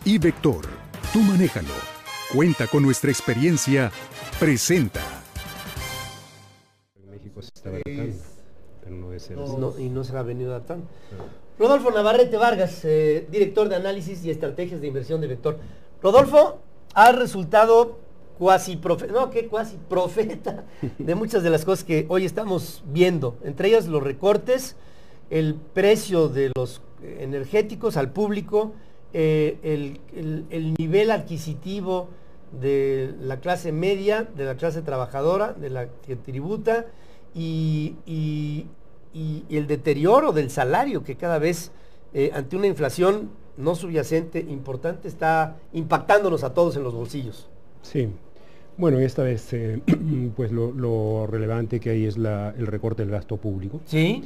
iVector. Tú manéjalo. Cuenta con nuestra experiencia. Presenta. México se está adaptando, pero no debe ser así. Y no se ha venido adaptando. Rodolfo Navarrete Vargas, director de análisis y estrategias de inversión de Vector. Rodolfo ha resultado cuasi profeta de muchas de las cosas que hoy estamos viendo, entre ellas los recortes, el precio de los energéticos al público, el nivel adquisitivo de la clase media, de la clase trabajadora, de la que tributa, y el deterioro del salario que cada vez ante una inflación no subyacente importante está impactándonos a todos en los bolsillos. Sí, bueno, esta vez pues lo relevante que hay es el recorte del gasto público. Sí.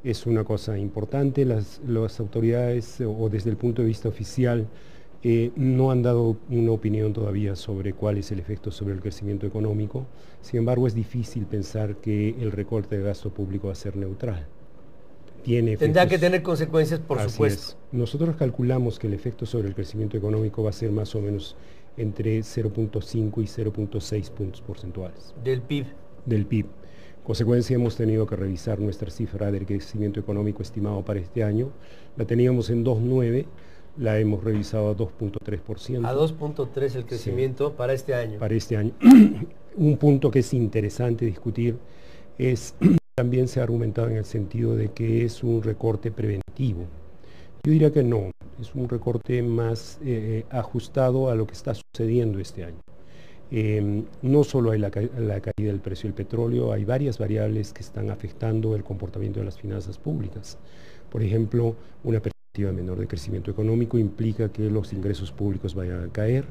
Es una cosa importante, las autoridades o desde el punto de vista oficial no han dado una opinión todavía sobre cuál es el efecto sobre el crecimiento económico. Sin embargo, es difícil pensar que el recorte de gasto público va a ser neutral. Tendrá que tener consecuencias, por supuesto. Nosotros calculamos que el efecto sobre el crecimiento económico va a ser más o menos entre 0.5 y 0.6 puntos porcentuales. Del PIB. Del PIB. Consecuencia, hemos tenido que revisar nuestra cifra del crecimiento económico estimado para este año. La teníamos en 2.9, la hemos revisado a 2.3%. A 2.3 el crecimiento, sí, para este año. Para este año. Un punto que es interesante discutir es, también se ha argumentado en el sentido de que es un recorte preventivo. Yo diría que no, es un recorte más ajustado a lo que está sucediendo este año. No solo hay la caída del precio del petróleo, hay varias variables que están afectando el comportamiento de las finanzas públicas. Por ejemplo, una perspectiva menor de crecimiento económico implica que los ingresos públicos vayan a caer.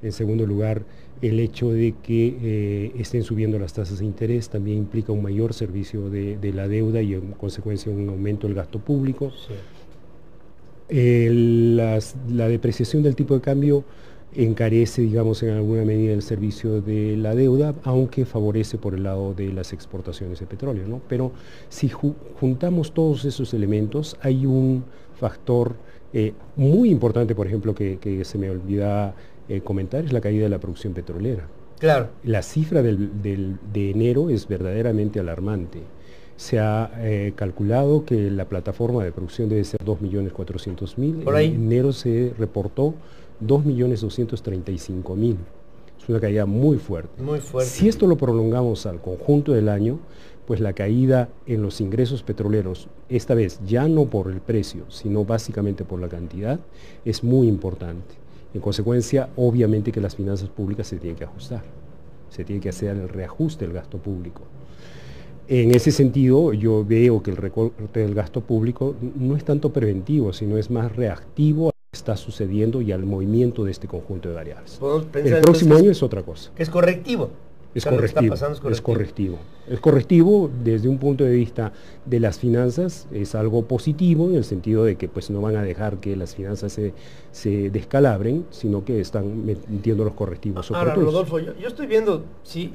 En segundo lugar, el hecho de que estén subiendo las tasas de interés también implica un mayor servicio de la deuda y en consecuencia un aumento del gasto público. Sí. La depreciación del tipo de cambio encarece, digamos, en alguna medida el servicio de la deuda, aunque favorece por el lado de las exportaciones de petróleo, ¿no? Pero si juntamos todos esos elementos, hay un factor muy importante, por ejemplo, que se me olvida comentar, es la caída de la producción petrolera. Claro. La cifra de enero es verdaderamente alarmante. Se ha calculado que la plataforma de producción debe ser 2.400.000. Por ahí. En enero se reportó 2.235.000. Es una caída muy fuerte. Muy fuerte. Si esto lo prolongamos al conjunto del año, pues la caída en los ingresos petroleros, esta vez ya no por el precio, sino básicamente por la cantidad, es muy importante. En consecuencia, obviamente que las finanzas públicas se tienen que ajustar. Se tiene que hacer el reajuste del gasto público. En ese sentido, yo veo que el recorte del gasto público no es tanto preventivo, sino es más reactivo a lo que está sucediendo y al movimiento de este conjunto de variables. El próximo año es otra cosa. Que es correctivo. Es correctivo, es correctivo. Es correctivo desde un punto de vista de las finanzas, es algo positivo en el sentido de que pues no van a dejar que las finanzas se descalabren, sino que están metiendo los correctivos oportunos. Ahora, Rodolfo, yo estoy viendo, sí,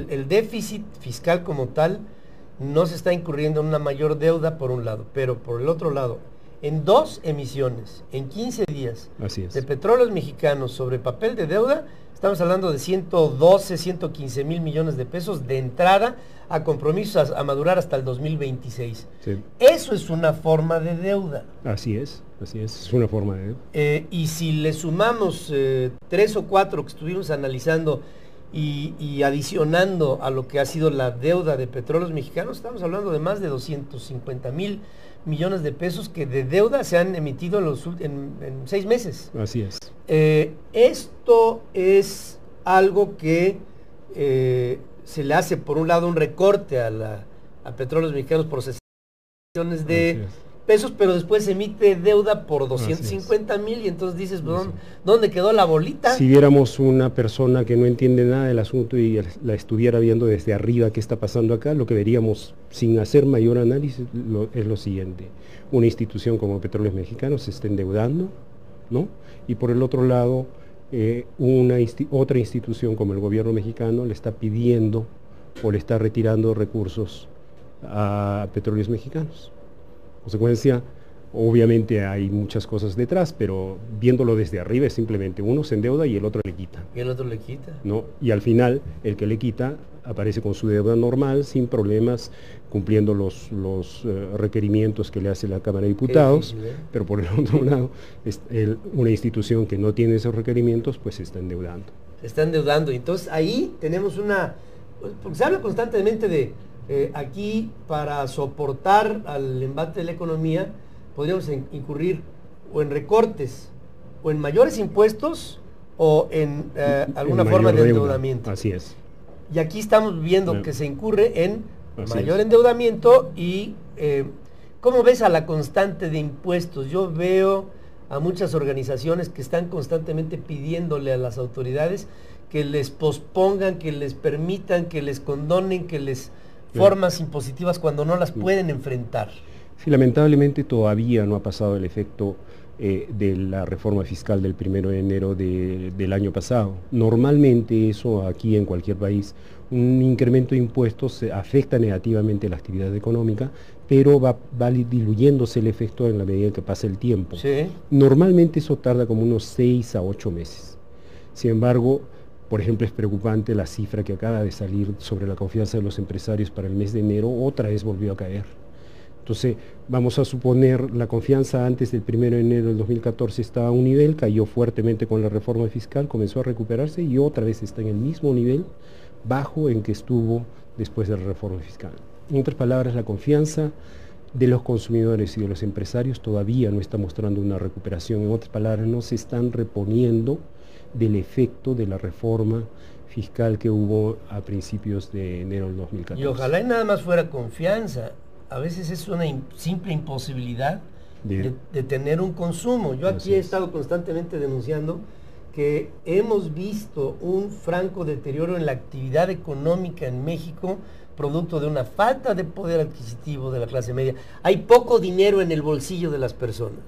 el déficit fiscal como tal no se está incurriendo en una mayor deuda por un lado, pero por el otro lado, en 2 emisiones, en 15 días, de petróleos mexicanos sobre papel de deuda, estamos hablando de 112, 115 mil millones de pesos de entrada a compromisos a madurar hasta el 2026. Sí. Eso es una forma de deuda. Así es una forma de deuda. Y si le sumamos 3 o 4 que estuvimos analizando y adicionando a lo que ha sido la deuda de petróleos mexicanos, estamos hablando de más de 250 mil millones de pesos que de deuda se han emitido en 6 meses. Así es. Esto es algo que se le hace, por un lado, un recorte a petróleos mexicanos por 60 millones de pesos, pero después se emite deuda por 250 mil y entonces dices, ¿dónde quedó la bolita? Si viéramos una persona que no entiende nada del asunto y la estuviera viendo desde arriba qué está pasando acá, lo que veríamos sin hacer mayor análisis es lo siguiente. Una institución como Petróleos Mexicanos se está endeudando, ¿no? Y por el otro lado, otra institución como el gobierno mexicano le está pidiendo o le está retirando recursos a Petróleos Mexicanos. Consecuencia, Obviamente hay muchas cosas detrás, pero viéndolo desde arriba es simplemente uno se endeuda y el otro le quita. Y el otro le quita. ¿No? Y al final el que le quita aparece con su deuda normal, sin problemas, cumpliendo los requerimientos que le hace la Cámara de Diputados, difícil, ¿eh? Pero por el otro lado, una institución que no tiene esos requerimientos, pues se está endeudando. Se está endeudando. Entonces ahí tenemos porque se habla constantemente de aquí para soportar al embate de la economía, podríamos incurrir o en recortes, o en mayores impuestos, o en alguna forma de endeudamiento. Así es. Y aquí estamos viendo que se incurre en mayor es. endeudamiento y ¿cómo ves a la constante de impuestos? Yo veo a muchas organizaciones que están constantemente pidiéndole a las autoridades que les pospongan, que les permitan, que les condonen, que les formas impositivas cuando no las pueden enfrentar. Sí, lamentablemente todavía no ha pasado el efecto de la reforma fiscal del 1 de enero del año pasado. Normalmente eso aquí en cualquier país, un incremento de impuestos afecta negativamente la actividad económica, pero va diluyéndose el efecto en la medida que pasa el tiempo. Sí. Normalmente eso tarda como unos 6 a 8 meses. Sin embargo, por ejemplo, es preocupante la cifra que acaba de salir sobre la confianza de los empresarios para el mes de enero, otra vez volvió a caer. Entonces, vamos a suponer la confianza antes del 1 de enero del 2014 estaba a un nivel, cayó fuertemente con la reforma fiscal, comenzó a recuperarse y otra vez está en el mismo nivel bajo en que estuvo después de la reforma fiscal. En otras palabras, la confianza de los consumidores y de los empresarios todavía no está mostrando una recuperación. En otras palabras, no se están reponiendo del efecto de la reforma fiscal que hubo a principios de enero del 2014. Y ojalá y nada más fuera confianza. A veces es una simple imposibilidad de tener un consumo. Yo aquí he estado constantemente denunciando que hemos visto un franco deterioro en la actividad económica en México, producto de una falta de poder adquisitivo de la clase media. Hay poco dinero en el bolsillo de las personas.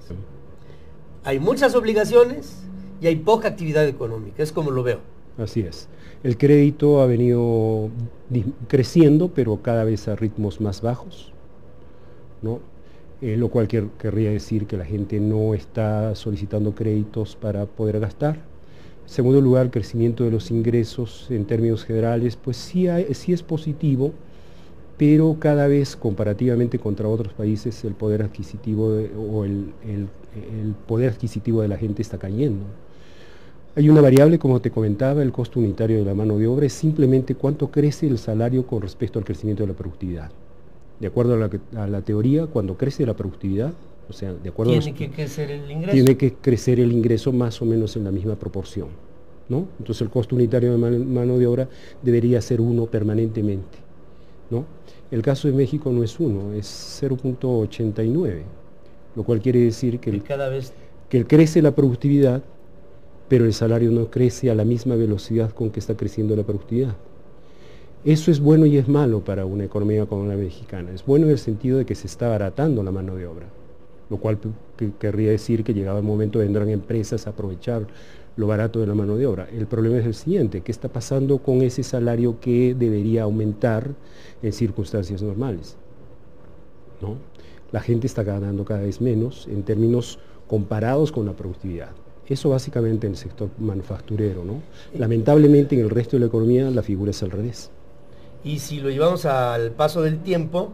Hay muchas obligaciones y hay poca actividad económica, es como lo veo. Así es. El crédito ha venido creciendo, pero cada vez a ritmos más bajos, ¿no? Lo cual querría decir que la gente no está solicitando créditos para poder gastar. En segundo lugar, el crecimiento de los ingresos en términos generales, pues sí es positivo, pero cada vez comparativamente contra otros países el poder adquisitivo el poder adquisitivo de la gente está cayendo. Hay una variable, como te comentaba, el costo unitario de la mano de obra es simplemente cuánto crece el salario con respecto al crecimiento de la productividad. De acuerdo a la teoría, cuando crece la productividad, o sea, de acuerdo tiene que crecer el ingreso. Tiene que crecer el ingreso más o menos en la misma proporción, ¿no? Entonces el costo unitario de mano de obra debería ser 1 permanentemente, ¿no? El caso de México no es 1, es 0.89, lo cual quiere decir que crece la productividad, pero el salario no crece a la misma velocidad con que está creciendo la productividad. Eso es bueno y es malo para una economía como la mexicana. Es bueno en el sentido de que se está abaratando la mano de obra, lo cual querría decir que llegado el momento vendrán empresas a aprovechar lo barato de la mano de obra. El problema es el siguiente: ¿qué está pasando con ese salario que debería aumentar en circunstancias normales? ¿No? La gente está ganando cada vez menos en términos comparados con la productividad. Eso básicamente en el sector manufacturero, ¿no? Lamentablemente en el resto de la economía la figura es al revés. Y si lo llevamos al paso del tiempo,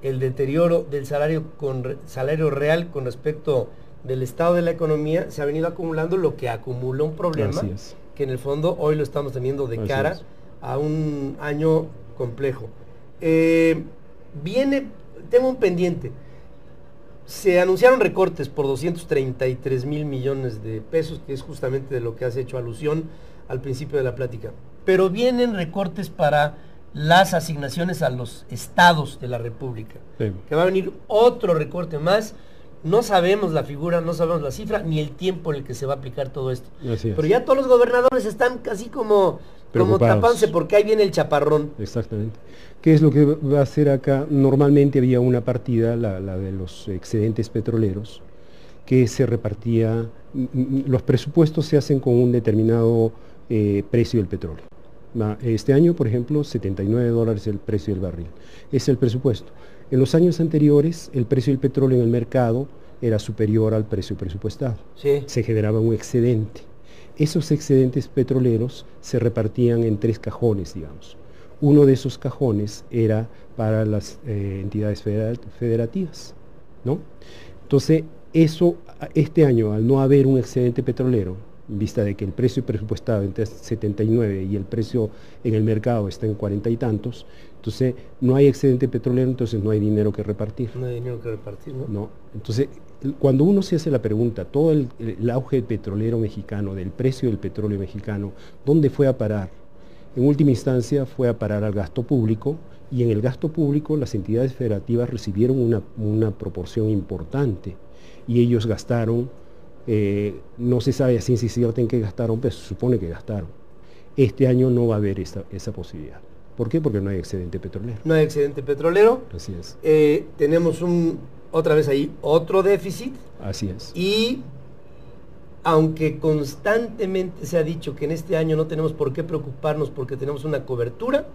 el deterioro del salario real con respecto del estado de la economía se ha venido acumulando, lo que acumula un problema que en el fondo hoy lo estamos teniendo de cara a un año complejo. Tengo un pendiente. Se anunciaron recortes por 233,000 millones de pesos, que es justamente de lo que has hecho alusión al principio de la plática. Pero vienen recortes para las asignaciones a los estados de la República. Sí. Que va a venir otro recorte más. No sabemos la figura, no sabemos la cifra, ni el tiempo en el que se va a aplicar todo esto. Pero ya todos los gobernadores están casi como tapándose porque ahí viene el chaparrón. Exactamente. ¿Qué es lo que va a hacer acá? Normalmente había una partida, la de los excedentes petroleros, que se repartía, los presupuestos se hacen con un determinado precio del petróleo. Este año, por ejemplo, $79 el precio del barril. Es el presupuesto. En los años anteriores, el precio del petróleo en el mercado era superior al precio presupuestado. Sí. Se generaba un excedente. Esos excedentes petroleros se repartían en 3 cajones, digamos. Uno de esos cajones era para las entidades federativas, ¿no? Entonces, eso, este año, al no haber un excedente petrolero, en vista de que el precio presupuestado está en 79 y el precio en el mercado está en 40 y tantos, entonces no hay excedente petrolero, entonces no hay dinero que repartir. No hay dinero que repartir, ¿no? No. Entonces, cuando uno se hace la pregunta, todo el auge petrolero mexicano, del precio del petróleo mexicano, ¿dónde fue a parar? En última instancia fue a parar al gasto público, y en el gasto público las entidades federativas recibieron una proporción importante, y ellos gastaron, no se sabe a ciencia cierta en qué gastaron, pero se supone que gastaron. Este año no va a haber esa posibilidad. ¿Por qué? Porque no hay excedente petrolero. No hay excedente petrolero. Así es. Tenemos otra vez ahí otro déficit. Así es. Y aunque constantemente se ha dicho que en este año no tenemos por qué preocuparnos porque tenemos una cobertura,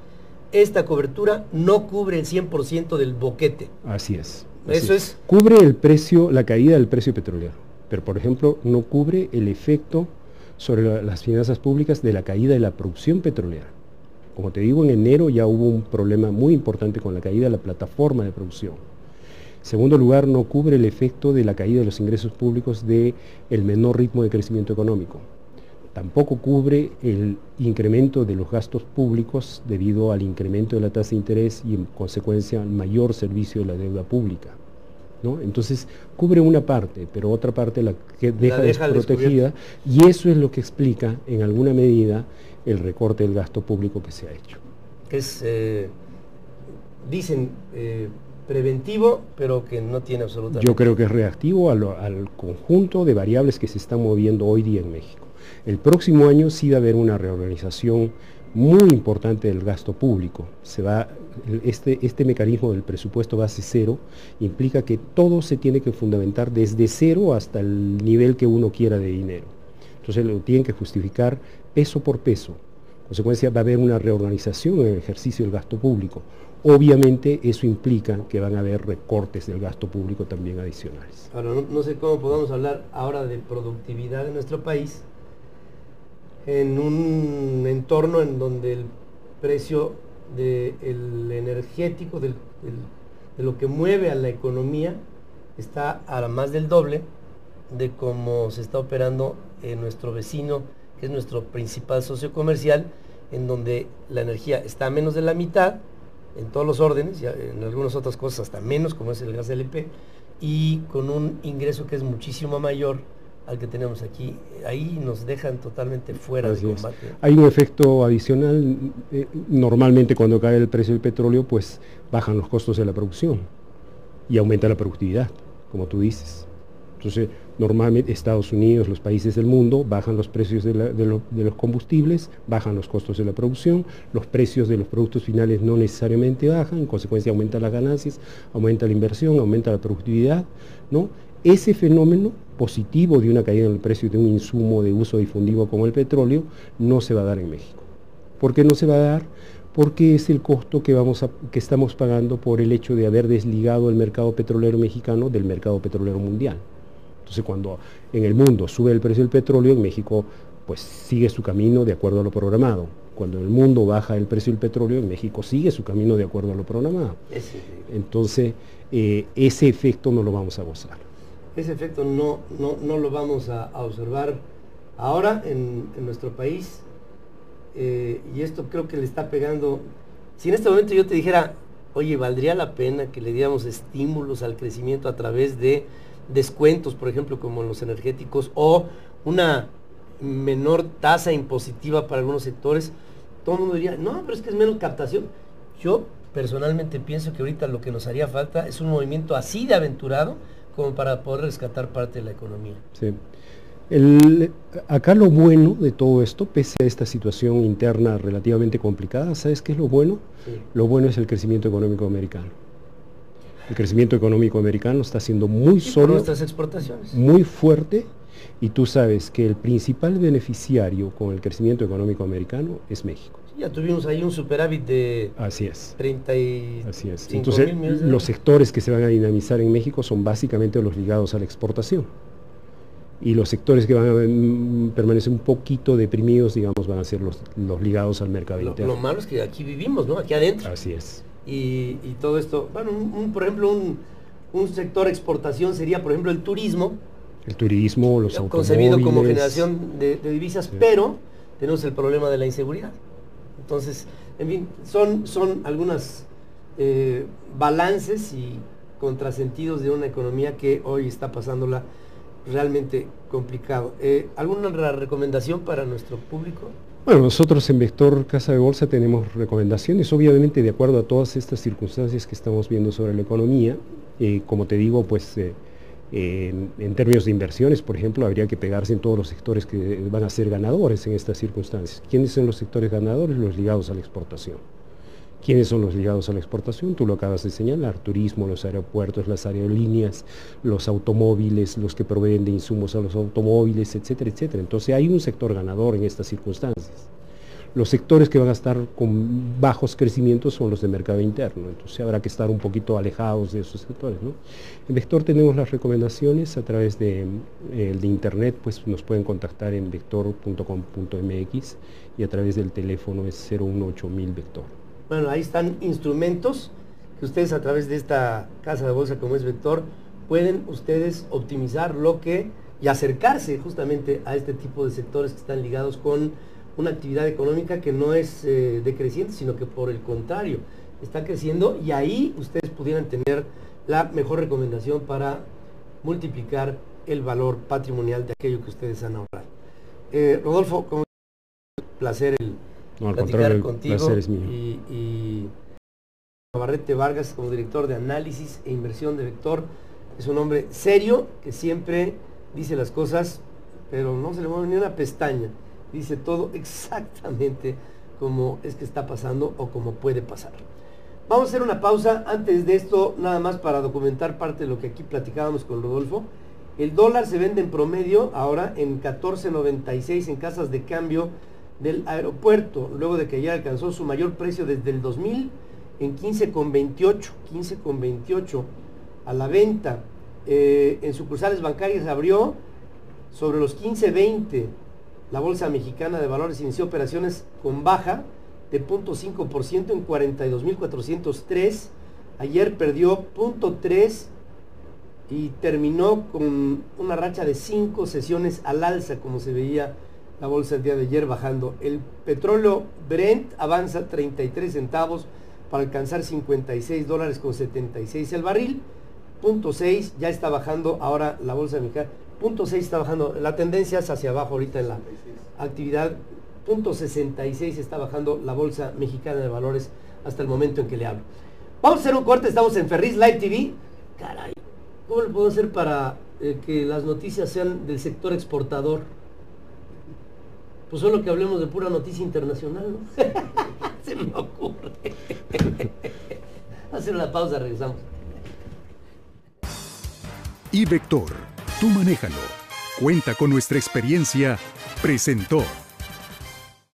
esta cobertura no cubre el 100% del boquete. Así es. Eso es. Cubre el precio, la caída del precio petrolero, pero por ejemplo no cubre el efecto sobre las finanzas públicas de la caída de la producción petrolera. Como te digo, en enero ya hubo un problema muy importante con la caída de la plataforma de producción. En segundo lugar, no cubre el efecto de la caída de los ingresos públicos del menor ritmo de crecimiento económico. Tampoco cubre el incremento de los gastos públicos debido al incremento de la tasa de interés y en consecuencia al mayor servicio de la deuda pública, ¿no? Entonces cubre una parte, pero otra parte la que deja desprotegida, y eso es lo que explica en alguna medida el recorte del gasto público que se ha hecho. Es, dicen, preventivo, pero que no tiene absolutamente... Yo creo que es reactivo al conjunto de variables que se están moviendo hoy día en México. El próximo año sí va a haber una reorganización muy importante del gasto público. Este mecanismo del presupuesto base cero implica que todo se tiene que fundamentar desde cero hasta el nivel que uno quiera de dinero. Entonces lo tienen que justificar peso por peso. En consecuencia va a haber una reorganización en el ejercicio del gasto público. Obviamente eso implica que van a haber recortes del gasto público también adicionales. Ahora, no sé cómo podamos hablar ahora de productividad en nuestro país en un entorno en donde el precio del energético, de lo que mueve a la economía, está a más del doble de cómo se está operando en nuestro vecino, que es nuestro principal socio comercial, en donde la energía está a menos de la mitad, en todos los órdenes, y en algunas otras cosas hasta menos, como es el gas LP, y con un ingreso que es muchísimo mayor al que tenemos aquí. Ahí nos dejan totalmente fuera de combate. Hay un efecto adicional. Normalmente cuando cae el precio del petróleo, pues bajan los costos de la producción y aumenta la productividad, como tú dices. Entonces, normalmente Estados Unidos, los países del mundo, bajan los precios de los combustibles, bajan los costos de la producción, los precios de los productos finales no necesariamente bajan, en consecuencia aumentan las ganancias, aumenta la inversión, aumenta la productividad, ¿no? Ese fenómeno positivo de una caída en el precio de un insumo de uso difundido como el petróleo no se va a dar en México. ¿Por qué no se va a dar? Porque es el costo que estamos pagando por el hecho de haber desligado el mercado petrolero mexicano del mercado petrolero mundial. Entonces, cuando en el mundo sube el precio del petróleo, en México pues sigue su camino de acuerdo a lo programado. Cuando en el mundo baja el precio del petróleo, en México sigue su camino de acuerdo a lo programado. Entonces, ese efecto no lo vamos a gozar. Ese efecto no lo vamos a observar ahora en nuestro país, y esto creo que le está pegando. Si en este momento yo te dijera, oye, valdría la pena que le diéramos estímulos al crecimiento a través de descuentos, por ejemplo, como en los energéticos, o una menor tasa impositiva para algunos sectores, todo el mundo diría, no, pero es que es menos captación. Yo personalmente pienso que ahorita lo que nos haría falta es un movimiento así de aventurado como para poder rescatar parte de la economía. Sí. Acá lo bueno de todo esto, pese a esta situación interna relativamente complicada, ¿sabes qué es lo bueno? Sí. Lo bueno es el crecimiento económico americano. El crecimiento económico americano está siendo muy sólido, nuestras exportaciones, muy fuerte, y tú sabes que el principal beneficiario con el crecimiento económico americano es México. Ya tuvimos ahí un superávit de Así es. 35 Así es. mil Entonces, millones de los sectores que se van a dinamizar en México son básicamente los ligados a la exportación. Y los sectores que van a permanecer un poquito deprimidos, digamos, van a ser los ligados al mercado interno. Lo malo es que aquí vivimos, ¿no? Aquí adentro. Así es. Y todo esto, bueno, por ejemplo, un sector exportación sería, por ejemplo, el turismo. El turismo, los automóviles. Concebido como generación de divisas, Sí. pero tenemos el problema de la inseguridad. Entonces, en fin, son algunas balances y contrasentidos de una economía que hoy está pasándola realmente complicado. ¿Alguna recomendación para nuestro público? Bueno, nosotros en Vector Casa de Bolsa tenemos recomendaciones, obviamente de acuerdo a todas estas circunstancias que estamos viendo sobre la economía. Como te digo, pues en términos de inversiones, por ejemplo, habría que pegarse en todos los sectores que van a ser ganadores en estas circunstancias. ¿Quiénes son los sectores ganadores? Los ligados a la exportación. ¿Quiénes son los ligados a la exportación? Tú lo acabas de señalar: turismo, los aeropuertos, las aerolíneas, los automóviles, los que proveen de insumos a los automóviles, etcétera, etcétera. Entonces hay un sector ganador en estas circunstancias. Los sectores que van a estar con bajos crecimientos son los de mercado interno, entonces habrá que estar un poquito alejados de esos sectores, ¿no? En Vector tenemos las recomendaciones a través de internet, pues nos pueden contactar en vector.com.mx y a través del teléfono es 018.000 Vector. Bueno, ahí están instrumentos que ustedes a través de esta casa de bolsa como es Vector pueden ustedes optimizar y acercarse justamente a este tipo de sectores que están ligados con una actividad económica que no es decreciente, sino que por el contrario está creciendo, y ahí ustedes pudieran tener la mejor recomendación para multiplicar el valor patrimonial de aquello que ustedes han ahorrado. Rodolfo, como placer No, al platicar contrario, contigo, el placer es mío. y Navarrete Vargas como director de análisis e inversión de Vector es un hombre serio que siempre dice las cosas, pero no se le mueve ni una pestaña, dice todo exactamente como es que está pasando o como puede pasar. Vamos a hacer una pausa. Antes de esto, nada más para documentar parte de lo que aquí platicábamos con Rodolfo. El dólar se vende en promedio ahora en 14.96 en casas de cambio del aeropuerto, luego de que ayer alcanzó su mayor precio desde el 2000 en 15.28 a la venta. En sucursales bancarias abrió sobre los 15.20. La Bolsa Mexicana de Valores inició operaciones con baja de 0.5% en 42.403. Ayer perdió 0.3 y terminó con una racha de 5 sesiones al alza, como se veía la bolsa el día de ayer bajando. El petróleo Brent avanza 33 centavos para alcanzar $56.76 el barril. 0.6 ya está bajando ahora la bolsa mexicana. 0.6 está bajando, la tendencia es hacia abajo ahorita en la actividad. 0.66 está bajando la bolsa mexicana de valores hasta el momento en que le hablo. Vamos a hacer un corte, estamos en Ferriz Live TV. Caray, ¿cómo le puedo hacer para que las noticias sean del sector exportador? Pues solo que hablemos de pura noticia internacional, ¿no? Se me ocurre. Hacer una pausa, regresamos. Y Vector, tú manéjalo. Cuenta con nuestra experiencia. Presentó.